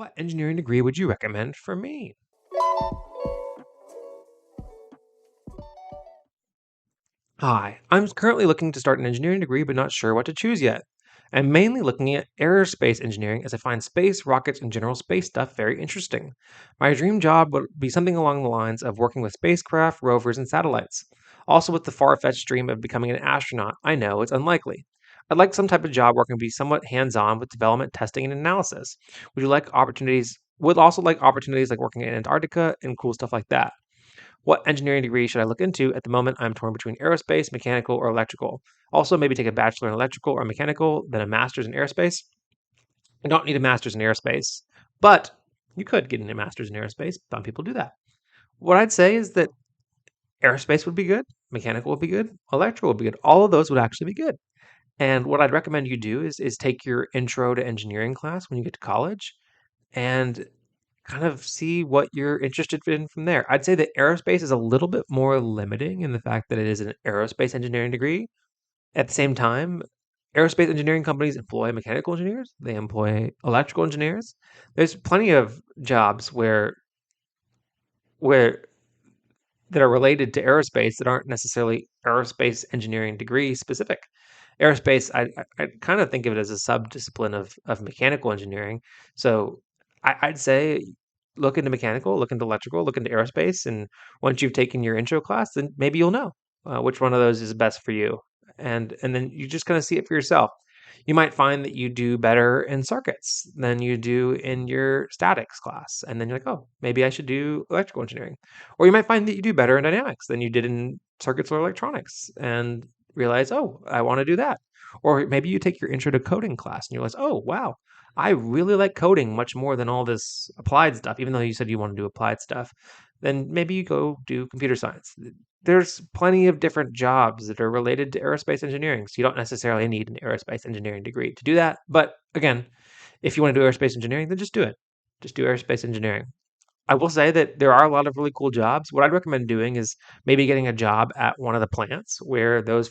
What engineering degree would you recommend for me? Hi, I'm currently looking to start an engineering degree but not sure what to choose yet. I'm mainly looking at aerospace engineering as I find space, rockets, and general space stuff very interesting. My dream job would be something along the lines of working with spacecraft, rovers, and satellites. Also, with the far fetched dream of becoming an astronaut, I know it's unlikely. I'd like some type of job where I can be somewhat hands on with development, testing, and analysis. Would also like opportunities like working in Antarctica and cool stuff like that. What engineering degree should I look into? At the moment, I'm torn between aerospace, mechanical, or electrical. Also, maybe take a bachelor in electrical or mechanical, then a master's in aerospace. I don't need a master's in aerospace, but you could get a master's in aerospace. Some people do that. What I'd say is that aerospace would be good, mechanical would be good, electrical would be good. All of those would actually be good. And what I'd recommend you do is take your intro to engineering class when you get to college and kind of see what you're interested in from there. I'd say that aerospace is a little bit more limiting in the fact that it is an aerospace engineering degree. At the same time, aerospace engineering companies employ mechanical engineers, they employ electrical engineers. There's plenty of jobs where that are related to aerospace that aren't necessarily aerospace engineering degree specific. Aerospace, I kind of think of it as a sub-discipline of mechanical engineering. So I'd say look into mechanical, look into electrical, look into aerospace, and once you've taken your intro class, then maybe you'll know which one of those is best for you, and then you just kind of see it for yourself. You might find that you do better in circuits than you do in your statics class, and then you're like, oh, maybe I should do electrical engineering. Or you might find that you do better in dynamics than you did in circuits or electronics, and realize, oh, I want to do that. Or maybe you take your intro to coding class and you realize, oh, wow, I really like coding much more than all this applied stuff, even though you said you want to do applied stuff. Then maybe you go do computer science. There's plenty of different jobs that are related to aerospace engineering. So you don't necessarily need an aerospace engineering degree to do that. But again, if you want to do aerospace engineering, then just do it. Just do aerospace engineering. I will say that there are a lot of really cool jobs. What I'd recommend doing is maybe getting a job at one of the plants where those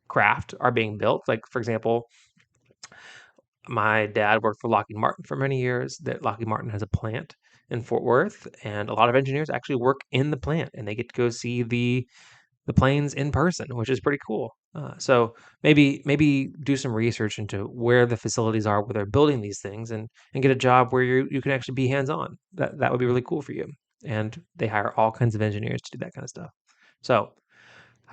craft are being built. Like, for example, my dad worked for Lockheed Martin for many years. That Lockheed Martin has a plant in Fort Worth, and a lot of engineers actually work in the plant, and they get to go see the planes in person, which is pretty cool. So maybe do some research into where the facilities are where they're building these things, and get a job where you can actually be hands on. That would be really cool for you. And they hire all kinds of engineers to do that kind of stuff. So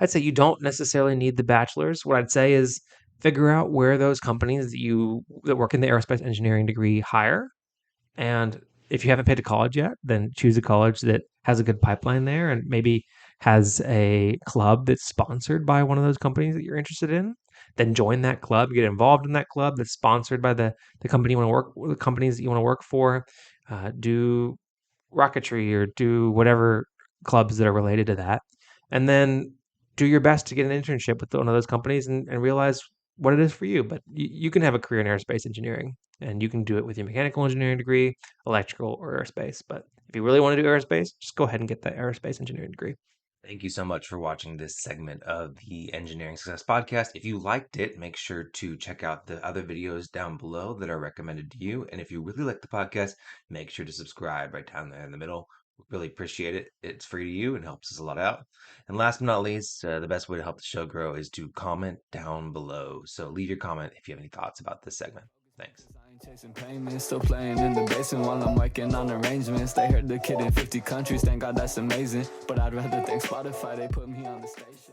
I'd say you don't necessarily need the bachelor's. What I'd say is figure out where those companies that work in the aerospace engineering degree hire. And if you haven't paid to college yet, then choose a college that has a good pipeline there and maybe has a club that's sponsored by one of those companies that you're interested in. Then join that club, get involved in that club that's sponsored by the company you want to work the companies that you want to work for. Do rocketry or do whatever clubs that are related to that. And then do your best to get an internship with one of those companies and realize what it is for you. But you can have a career in aerospace engineering and you can do it with your mechanical engineering degree, electrical, or aerospace. But if you really want to do aerospace, just go ahead and get that aerospace engineering degree. Thank you so much for watching this segment of the Engineering Success Podcast. If you liked it, make sure to check out the other videos down below that are recommended to you. And if you really like the podcast, make sure to subscribe right down there in the middle. Really appreciate it. It's free to you and helps us a lot out. And last but not least, the best way to help the show grow is to comment down below. So leave your comment if you have any thoughts about this segment. Thanks. Chasing payments, still playing in the basement while I'm working on arrangements. They heard the kid in 50 countries, thank God that's amazing. But I'd rather thank Spotify, they put me on the station.